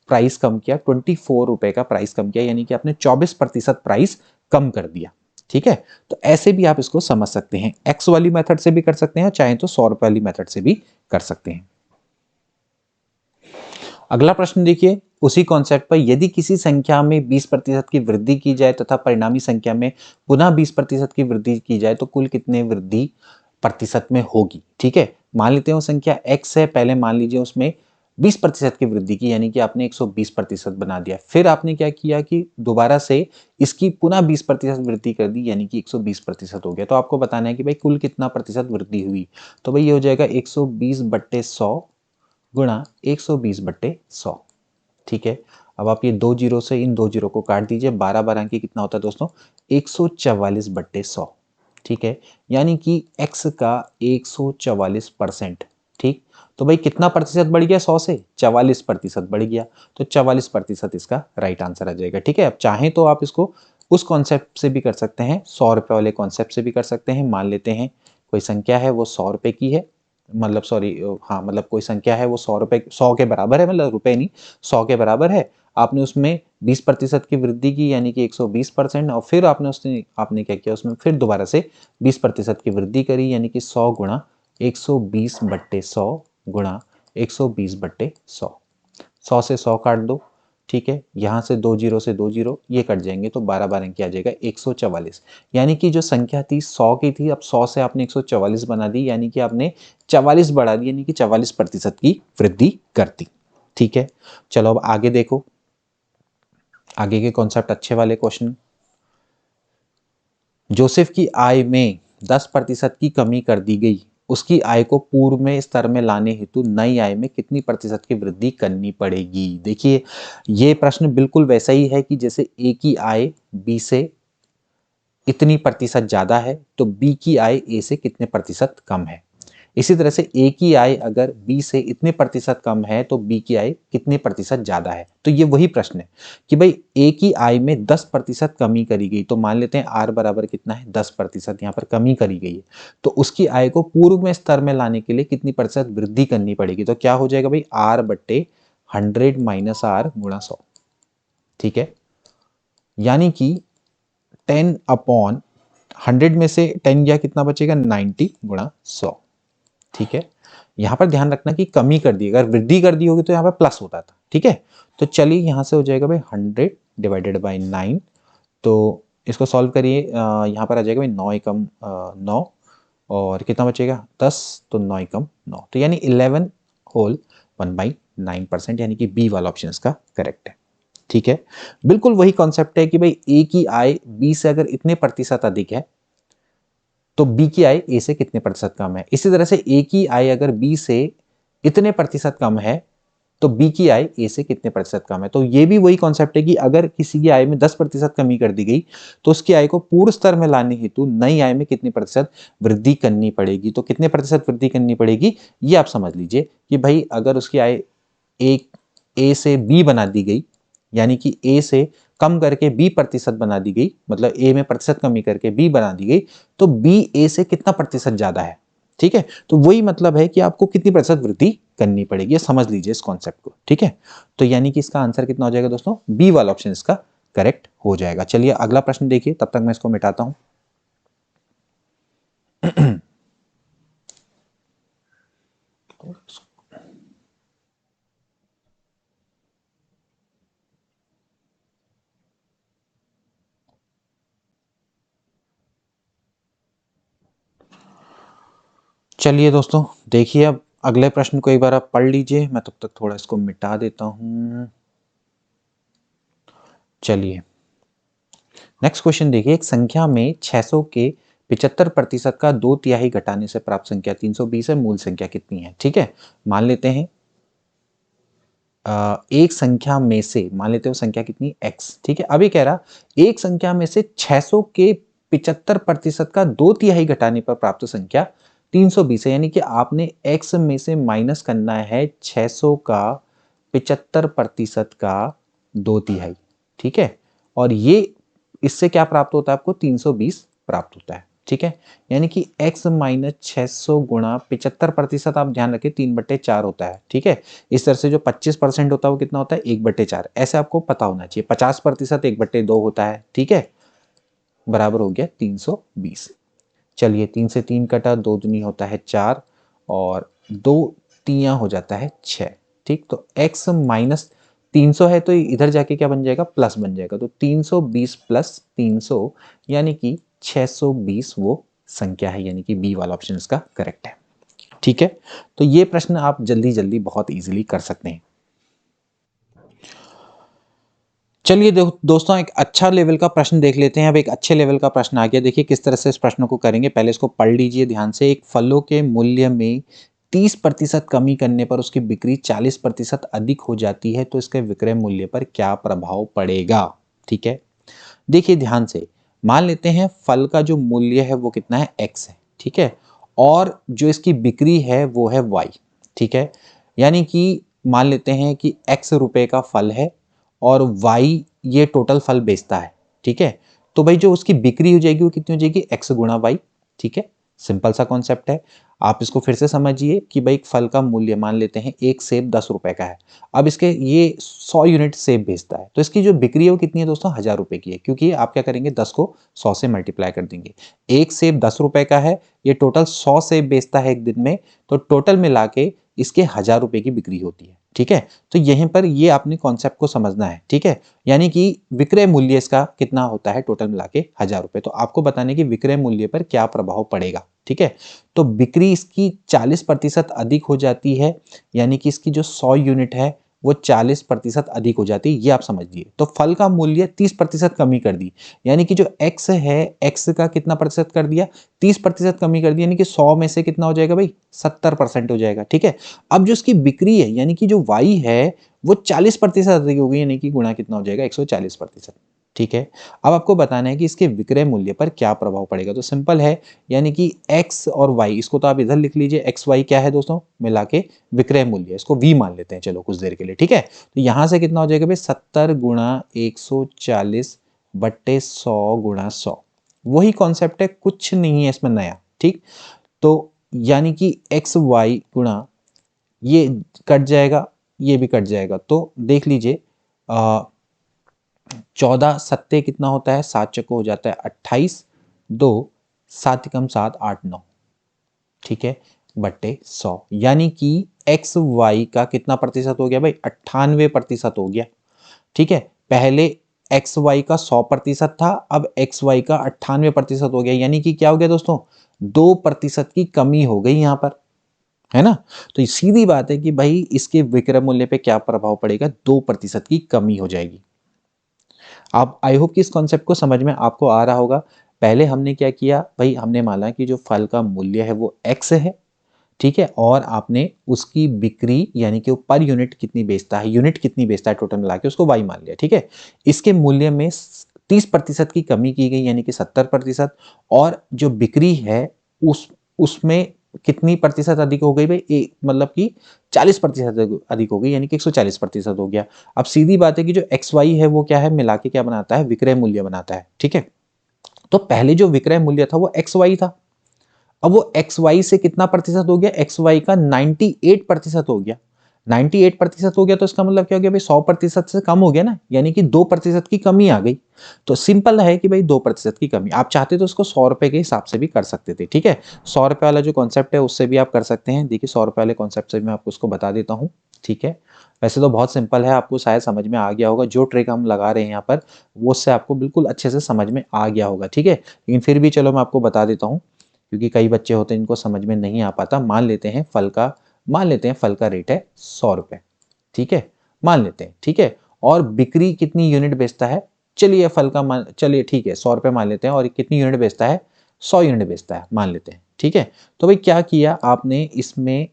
प्राइस कम किया, 24 रुपए का प्राइस कम किया, यानी कि आपने 24% प्राइस कम कर दिया, ठीक है। तो ऐसे भी आप इसको समझ सकते हैं, एक्स वाली मेथड से भी कर सकते हैं, चाहे तो 100 रुपए वाली मेथड से भी कर सकते हैं। अगला प्रश्न देखिए, उसी कॉन्सेप्ट पर, यदि किसी संख्या में 20% की वृद्धि की जाए तथा परिणामी संख्या में पुनः 20% की वृद्धि की जाए तो कुल कितने वृद्धि प्रतिशत में होगी, ठीक है। मान लेते हैं वो संख्या x है, पहले मान लीजिए उसमें 20% की वृद्धि की, यानी कि आपने 120% बना दिया, फिर आपने क्या किया कि दोबारा से इसकी पुनः 20% वृद्धि कर दी, यानी कि 120% हो गया, तो आपको बताना है कि भाई कुल कितना प्रतिशत वृद्धि हुई, तो भाई ये हो जाएगा 120/100 गुणा 120/100, ठीक है। अब आप ये 2 जीरो से इन 2 जीरो को काट दीजिए, 12 12 की कितना होता है दोस्तों, 144/100, ठीक है, यानी कि x का 144%, ठीक। तो भाई कितना प्रतिशत बढ़ गया, 100 से 44% बढ़ गया, तो 44% इसका राइट आंसर आ जाएगा, ठीक है। अब चाहें तो आप इसको उस कॉन्सेप्ट से भी कर सकते हैं, 100 रुपए वाले कॉन्सेप्ट से भी कर सकते हैं, मान लेते हैं कोई संख्या है वो 100 रुपए की है, मतलब सॉरी, हाँ मतलब कोई संख्या है वो 100 रुपए 100 के बराबर है, मतलब रुपए नहीं 100 के बराबर है, आपने उसमें 20% की वृद्धि की यानी कि 120%, और फिर आपने क्या किया उसमें फिर दोबारा से 20% की वृद्धि करी यानी कि 100 गुणा 120/100 गुणा 120/100। 100 से 100 काट दो, ठीक है, यहाँ से 2 जीरो से 2 जीरो ये कट जाएंगे तो 12 12 क्या आ जाएगा 144। यानी कि जो संख्या थी 100 की थी, अब 100 से आपने 144 बना दी यानी कि आपने 44 बढ़ा दी यानी कि 44% की वृद्धि कर दी। ठीक है, चलो अब आगे देखो, आगे के कॉन्सेप्ट अच्छे वाले क्वेश्चन। जोसेफ की आय में 10% की कमी कर दी गई, उसकी आय को पूर्व में स्तर में लाने हेतु नई आय में कितनी प्रतिशत की वृद्धि करनी पड़ेगी। देखिए ये प्रश्न बिल्कुल वैसा ही है कि जैसे ए की आय बी से इतनी प्रतिशत ज्यादा है तो बी की आय ए से कितने प्रतिशत कम है। इसी तरह से ए की आय अगर बी से इतने प्रतिशत कम है तो बी की आय कितने प्रतिशत ज्यादा है। तो ये वही प्रश्न है कि भाई ए की आय में 10% कमी करी गई, तो मान लेते हैं आर बराबर कितना है 10% यहाँ पर कमी करी गई है, तो उसकी आय को पूर्व में स्तर में लाने के लिए कितनी प्रतिशत वृद्धि करनी पड़ेगी। तो क्या हो जाएगा भाई R/100 माइनस आर गुणा 100। ठीक है, यानी कि 10/100 में से 10 गया कितना बचेगा 90 गुणा 100। ठीक है, यहां पर ध्यान रखना कि कमी कर दी, अगर वृद्धि कर दी होगी तो यहाँ पर प्लस होता था। ठीक है, तो चलिए यहां से हो जाएगा भाई 100/9, तो इसको सॉल्व करिए, यहाँ पर आ जाएगा भाई 9 एकम 9 और कितना बचेगा 10, तो 9 एकम 9, तो यानी 11 होल 1/9% यानी कि बी वाला ऑप्शन इसका करेक्ट है। ठीक है, बिल्कुल वही कॉन्सेप्ट है कि भाई ए की आय बी से अगर इतने प्रतिशत अधिक है तो बी की आय ए से कितने प्रतिशत कम है। इसी तरह से ए की आय अगर बी से इतने प्रतिशत कम है तो बी की आय ए से कितने प्रतिशत कम है। तो ये भी वही कॉन्सेप्ट है कि अगर किसी की आय में 10% कमी कर दी गई तो उसकी आय को पूर्व स्तर में लाने हेतु नई आय में कितनी प्रतिशत वृद्धि करनी पड़ेगी। तो कितने प्रतिशत वृद्धि करनी पड़ेगी ये आप समझ लीजिए कि भाई अगर उसकी आय ए से बी बना दी गई यानी कि ए से कम करके बी प्रतिशत बना दी गई, मतलब ए में प्रतिशत कमी करके बी बना दी गई, तो बी ए से कितना प्रतिशत ज्यादा है। ठीक है, तो वही मतलब है कि आपको कितनी प्रतिशत वृद्धि करनी पड़ेगी, ये समझ लीजिए इस कॉन्सेप्ट को। ठीक है, तो यानी कि इसका आंसर कितना हो जाएगा दोस्तों, बी वाला ऑप्शन इसका करेक्ट हो जाएगा। चलिए अगला प्रश्न देखिए, तब तक मैं इसको मिटाता हूं। चलिए दोस्तों देखिए, अब अगले प्रश्न को एक बार आप पढ़ लीजिए, मैं तब तक थोड़ा इसको मिटा देता हूं। चलिए नेक्स्ट क्वेश्चन देखिए, एक संख्या में 600 के 75% का 2/3 घटाने से प्राप्त संख्या 320 है, मूल संख्या कितनी है। ठीक है, मान लेते हैं एक संख्या में से, मान लेते हो संख्या कितनी x। ठीक है, अभी कह रहा एक संख्या में से 600 के 75% का 2/3 घटाने पर प्राप्त संख्या 320 है, यानी कि आपने x में से माइनस करना है 600 का 75% का 2/3। ठीक है, और ये इससे क्या प्राप्त होता है आपको 320 प्राप्त होता है। ठीक है, यानी कि x माइनस 600 गुणा 75%, आप ध्यान रखें 3/4 होता है। ठीक है, इस तरह से जो 25% होता है वो कितना होता है 1/4, ऐसे आपको पता होना चाहिए। 50% 1/2 होता है। ठीक है, बराबर हो गया 320। चलिए 3 से 3 कटा, 2 दूनी होता है 4 और 2 तिया हो जाता है 6। ठीक, तो x माइनस 300 है तो इधर जाके क्या बन जाएगा प्लस बन जाएगा, तो 320 प्लस 300 यानी कि 620 वो संख्या है, यानी कि बी वाला ऑप्शन इसका करेक्ट है। ठीक है, तो ये प्रश्न आप जल्दी जल्दी बहुत इजीली कर सकते हैं। चलिए दोस्तों एक अच्छा लेवल का प्रश्न देख लेते हैं। अब एक अच्छे लेवल का प्रश्न आ गया, देखिए किस तरह से इस प्रश्न को करेंगे, पहले इसको पढ़ लीजिए ध्यान से। एक फलों के मूल्य में 30% कमी करने पर उसकी बिक्री 40% अधिक हो जाती है, तो इसके विक्रय मूल्य पर क्या प्रभाव पड़ेगा। ठीक है, देखिए ध्यान से, मान लेते हैं फल का जो मूल्य है वो कितना है x है। ठीक है, और जो इसकी बिक्री है वो है y। ठीक है, यानी कि मान लेते हैं कि x रुपए का फल है और y ये टोटल फल बेचता है। ठीक है, तो भाई जो उसकी बिक्री हो जाएगी वो कितनी हो जाएगी x गुणा y। ठीक है, सिंपल सा कॉन्सेप्ट है। आप इसको फिर से समझिए कि भाई एक फल का मूल्य मान लेते हैं एक सेब 10 रुपए का है। अब इसके ये 100 यूनिट सेब बेचता है, तो इसकी जो बिक्री है वो कितनी है दोस्तों, 1000 रुपए की है, क्योंकि आप क्या करेंगे 10 को 100 से मल्टीप्लाई कर देंगे। एक सेब 10 रुपए का है, ये टोटल 100 सेब बेचता है एक दिन में, तो टोटल मिला के इसके 1000 रुपए की बिक्री होती है। ठीक है, तो यहीं पर ये आपने कॉन्सेप्ट को समझना है। ठीक है, यानी कि विक्रय मूल्य इसका कितना होता है टोटल मिला के 1000 रुपए। तो आपको बताने की विक्रय मूल्य पर क्या प्रभाव पड़ेगा। ठीक है, तो बिक्री इसकी 40% अधिक हो जाती है, यानी कि इसकी जो 100 यूनिट है वो 40% अधिक हो जाती है, ये आप समझिए। तो फल का मूल्य 30% कमी कर दी, यानी कि जो x है, x का कितना प्रतिशत कर दिया, 30% कमी कर दी, यानी कि 100 में से कितना हो जाएगा भाई, 70% हो जाएगा। ठीक है, अब जो इसकी बिक्री है यानी कि जो y है वो 40% अधिक हो गई, यानी कि गुणा कितना हो जाएगा, 140%। ठीक है, अब आपको बताना है कि इसके विक्रय मूल्य पर क्या प्रभाव पड़ेगा। तो सिंपल है, यानी कि x और y, इसको तो आप इधर लिख लीजिए, एक्स वाई क्या है दोस्तों, मिला के विक्रय मूल्य, इसको v मान लेते हैं चलो कुछ देर के लिए। ठीक है, तो यहां से कितना हो जाएगा भाई, 70 गुणा 140 बट्टे 100 गुणा 100। वही कॉन्सेप्ट है, कुछ नहीं है इसमें नया। ठीक, तो यानी कि एक्स वाई गुणा, ये कट जाएगा, ये भी कट जाएगा, तो देख लीजिए 14 सत्ते कितना होता है, 7 चक्को हो जाता है 28, 2 7 कम 7 8 9। ठीक है, बट्टे 100, यानी कि एक्स वाई का कितना प्रतिशत हो गया भाई, 98% हो गया। ठीक है, पहले एक्स वाई का 100% था, अब एक्स वाई का 98% हो गया, यानी कि क्या हो गया दोस्तों, 2% की कमी हो गई यहां पर, है ना। तो सीधी बात है कि भाई इसके विक्रय मूल्य पे क्या प्रभाव पड़ेगा, 2% की कमी हो जाएगी। आप आई होप कि इस कॉन्सेप्ट को समझ में आपको आ रहा होगा। पहले हमने क्या किया भाई, हमने माना कि जो फल का मूल्य है वो एक्स है। ठीक है, और आपने उसकी बिक्री यानी कि वो पर यूनिट कितनी बेचता है, यूनिट कितनी बेचता है टोटल मिला के, उसको वाई मान लिया। ठीक है, इसके मूल्य में 30% की कमी की गई, यानी कि 70%, और जो बिक्री है उसमें कितनी प्रतिशत अधिक हो गई भाई, मतलब कि 40% अधिक हो गई, यानी कि 140% हो गया। अब सीधी बात है कि जो एक्स वाई है वो क्या है, मिला के क्या बनाता है, विक्रय मूल्य बनाता है। ठीक है, तो पहले जो विक्रय मूल्य था वो एक्स वाई था, अब वो एक्स वाई से कितना प्रतिशत हो गया, एक्स वाई का 98% हो गया। 98% हो गया तो इसका मतलब क्या हो गया भाई, 100% से कम हो गया ना, यानी कि 2% की कमी आ गई। तो सिंपल है कि भाई 2% की कमी, आप चाहते तो उसको 100 रुपए के हिसाब से भी कर सकते थे। ठीक है, 100 रुपए वाला जो कॉन्सेप्ट है उससे भी आप कर सकते हैं। देखिए 100 रुपए वाले कॉन्सेप्ट से मैं आपको उसको बता देता हूँ। ठीक है, वैसे तो बहुत सिंपल है, आपको शायद समझ में आ गया होगा, जो ट्रिक हम लगा रहे हैं यहाँ पर वो उससे आपको बिल्कुल अच्छे से समझ में आ गया होगा। ठीक है, लेकिन फिर भी चलो मैं आपको बता देता हूँ, क्योंकि कई बच्चे होते हैं इनको समझ में नहीं आ पाता। मान लेते हैं फल का रेट है 100 रुपए। ठीक है, मान लेते हैं। ठीक है, और बिक्री कितनी यूनिट बेचता है, चलिए फल का मान, चलिए ठीक है 100 रुपए मान लेते हैं, और कितनी यूनिट बेचता है, 100 यूनिट बेचता है मान लेते हैं। ठीक है, तो भाई क्या किया आपने, इसमें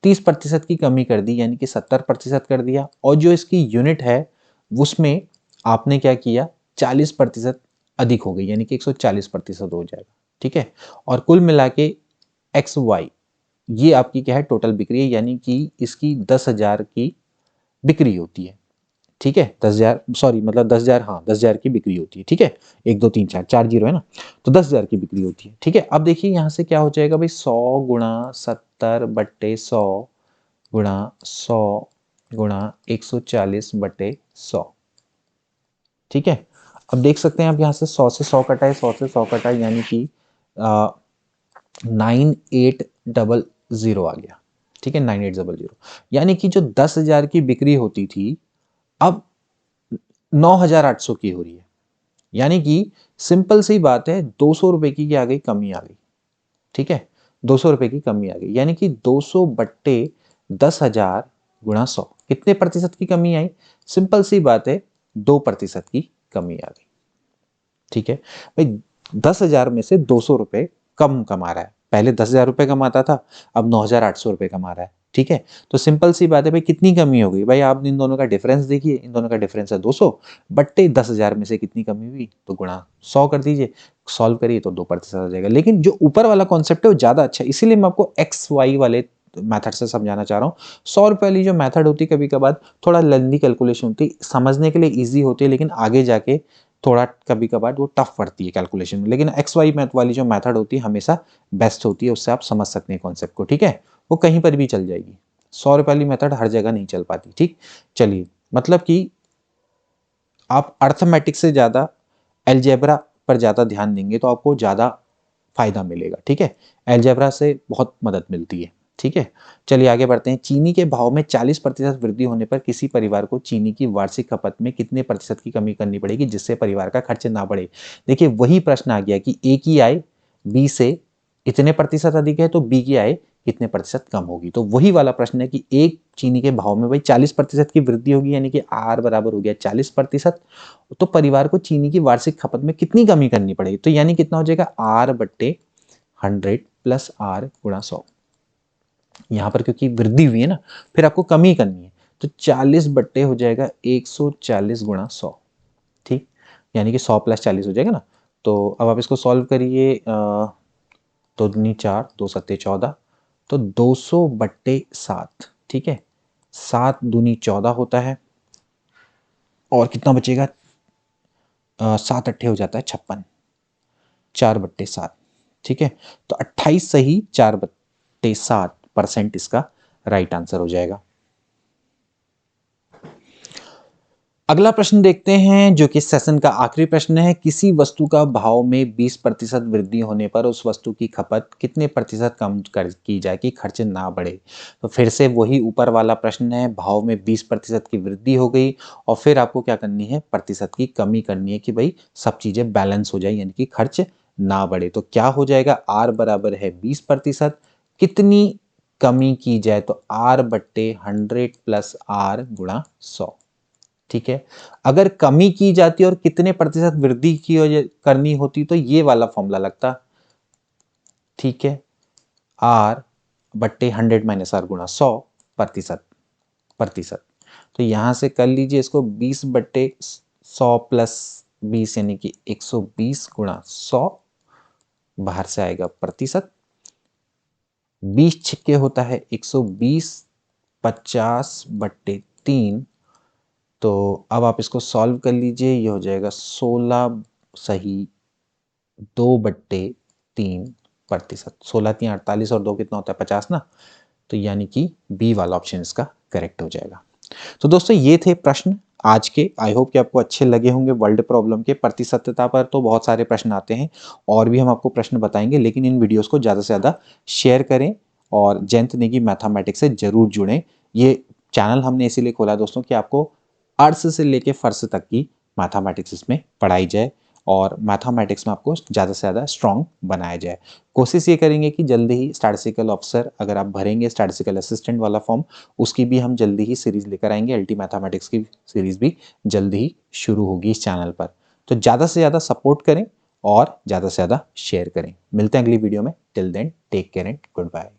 30% की कमी कर दी, यानी कि 70% कर दिया, और जो इसकी यूनिट है उसमें आपने क्या किया, 40% अधिक हो गई, यानी कि 140% हो जाएगा। ठीक है, और कुल मिला के एक्स वाई, ये आपकी क्या है, टोटल बिक्री है, यानी कि इसकी 10,000 की बिक्री होती है। ठीक है, 10,000 सॉरी, मतलब 10,000, हाँ 10,000 की बिक्री होती है। ठीक है, 1 2 3 4 4 जीरो है ना, तो 10,000 की बिक्री होती है। ठीक है, अब देखिए यहाँ से क्या हो जाएगा भाई, 100 गुणा 70 बट्टे 100 गुणा 100 गुणा 140 बटे 100। ठीक है, अब देख सकते हैं आप यहाँ से 100 से 100 कटा है, 100 से 100 कटा है, यानी कि 9800 आ गया। ठीक है, 9800, यानी कि जो 10,000 की बिक्री होती थी अब 9,800 की हो रही है, यानी कि सिंपल सी बात है, 200 रुपए की क्या आ गई, कमी आ गई। ठीक है, 200 रुपए की कमी आ गई, यानी कि 200 बट्टे 10,000 गुणा 100, कितने प्रतिशत की कमी आई, सिंपल सी बात है, 2% की कमी आ गई। ठीक है भाई, 10,000 में से 200 रुपए कम कमा रहा है, पहले 10,000 रुपए कमाता था, अब 9,800 रुपए कमा रहा है। ठीक है, तो सिंपल सी बात है भाई, कितनी कमी हो गई भाई, आप इन दोनों का डिफरेंस देखिए, इन दोनों का डिफरेंस है 200 बट्टे 10,000 में से कितनी कमी हुई, तो गुणा 100 कर दीजिए, सॉल्व करिए तो 2% आ जाएगा। लेकिन जो ऊपर वाला कॉन्सेप्ट है वो ज्यादा अच्छा है, इसीलिए मैं आपको एक्स वाई वाले मेथड से समझाना चाह रहा हूँ। 100 रुपए वाली जो मेथड होती है कभी कभार थोड़ा लेंदी कैलकुलेशन होती है, समझने के लिए ईजी होती है, लेकिन आगे जाके थोड़ा कभी कभार वो टफ पड़ती है कैलकुलेशन में, लेकिन एक्स वाई मैथ वाली जो मेथड होती है हमेशा बेस्ट होती है, उससे आप समझ सकते हैं कॉन्सेप्ट को, ठीक है। वो कहीं पर भी चल जाएगी, 100 रुपये वाली मेथड हर जगह नहीं चल पाती, ठीक। चलिए, मतलब कि आप अर्थमेटिक्स से ज़्यादा एलजेब्रा पर ज़्यादा ध्यान देंगे तो आपको ज़्यादा फायदा मिलेगा, ठीक है। एलजेब्रा से बहुत मदद मिलती है, ठीक है। चलिए आगे बढ़ते हैं। चीनी के भाव में 40% वृद्धि होने पर किसी परिवार को चीनी की वार्षिक खपत में कितने प्रतिशत की कमी करनी पड़ेगी जिससे परिवार का खर्च ना बढ़े। देखिए वही प्रश्न आ गया कि ए की आय बी से इतने प्रतिशत अधिक है तो बी की आय कितने प्रतिशत कम होगी। तो वही वाला प्रश्न है कि एक चीनी के भाव में भाई 40% की वृद्धि होगी, यानी कि आर बराबर हो गया 40%, तो परिवार को चीनी की वार्षिक खपत में कितनी कमी करनी पड़ेगी। तो यानी कितना हो जाएगा, आर बट्टे 100 प्लस आर गुणा 100। यहाँ पर क्योंकि वृद्धि हुई है ना, फिर आपको कमी करनी है, तो 40 बट्टे हो जाएगा 140 गुणा 100, ठीक। यानी कि 100 प्लस 40 हो जाएगा ना। तो अब आप इसको सॉल्व करिए, 2 दूनी 4, 2 सत्ते 14, तो 200 बट्टे 7, ठीक है। 7 दूनी 14 होता है, और कितना बचेगा, 7 अट्ठे हो जाता है 56, 4 बट्टे 7, ठीक है। तो 28 सही 4 बट्टे 7% इसका राइट आंसर हो जाएगा। अगला प्रश्न देखते हैं जो कि सेशन का आखिरी प्रश्न है। किसी वस्तु का भाव में 20% वृद्धि होने पर उस वस्तु की खपत कितने प्रतिशत कम कर की जाए कि खर्च ना बढ़े। तो फिर से वही ऊपर वाला प्रश्न है, भाव में 20% की वृद्धि हो गई और फिर आपको क्या करनी है, प्रतिशत की कमी करनी है कि भाई सब चीजें बैलेंस हो जाए, यानी कि खर्च ना बढ़े। तो क्या हो जाएगा, आर बराबर है 20%, कितनी कमी की जाए, तो आर बट्टे 100 प्लस आर गुणा 100, ठीक है। अगर कमी की जाती और कितने प्रतिशत वृद्धि की करनी होती तो ये वाला फॉर्मूला लगता, ठीक है। आर बट्टे 100 माइनस आर गुणा 100 प्रतिशत, प्रतिशत। तो यहां से कर लीजिए इसको 20 बट्टे 100 प्लस 20 यानी कि 120 गुणा 100, बाहर से आएगा प्रतिशत, 20 छिक्के होता है 120, 50 बट्टे 3। तो अब आप इसको सॉल्व कर लीजिए, ये हो जाएगा 16 सही 2/3%। 16 3 48 और 2 कितना होता है 50 ना। तो यानी कि बी वाला ऑप्शन इसका करेक्ट हो जाएगा। तो दोस्तों ये थे प्रश्न आज के। आई होप कि आपको अच्छे लगे होंगे। वर्ल्ड प्रॉब्लम के प्रतिशतता पर तो बहुत सारे प्रश्न आते हैं और भी हम आपको प्रश्न बताएंगे, लेकिन इन वीडियोस को ज़्यादा से ज़्यादा शेयर करें और जयंत नेगी मैथमेटिक्स से जरूर जुड़ें। ये चैनल हमने इसीलिए खोला दोस्तों कि आपको अर्थ से लेके फर्श तक की मैथमेटिक्स इसमें पढ़ाई जाए और मैथमेटिक्स में आपको ज़्यादा से ज़्यादा स्ट्रॉन्ग बनाया जाए। कोशिश ये करेंगे कि जल्दी ही स्टैटिस्टिकल ऑफिसर अगर आप भरेंगे, स्टैटिस्टिकल असिस्टेंट वाला फॉर्म, उसकी भी हम जल्दी ही सीरीज लेकर आएंगे। एलटी मैथमेटिक्स की सीरीज भी जल्दी ही शुरू होगी इस चैनल पर। तो ज़्यादा से ज़्यादा सपोर्ट करें और ज़्यादा से ज़्यादा शेयर करें। मिलते हैं अगली वीडियो में। Till then take care and good bye.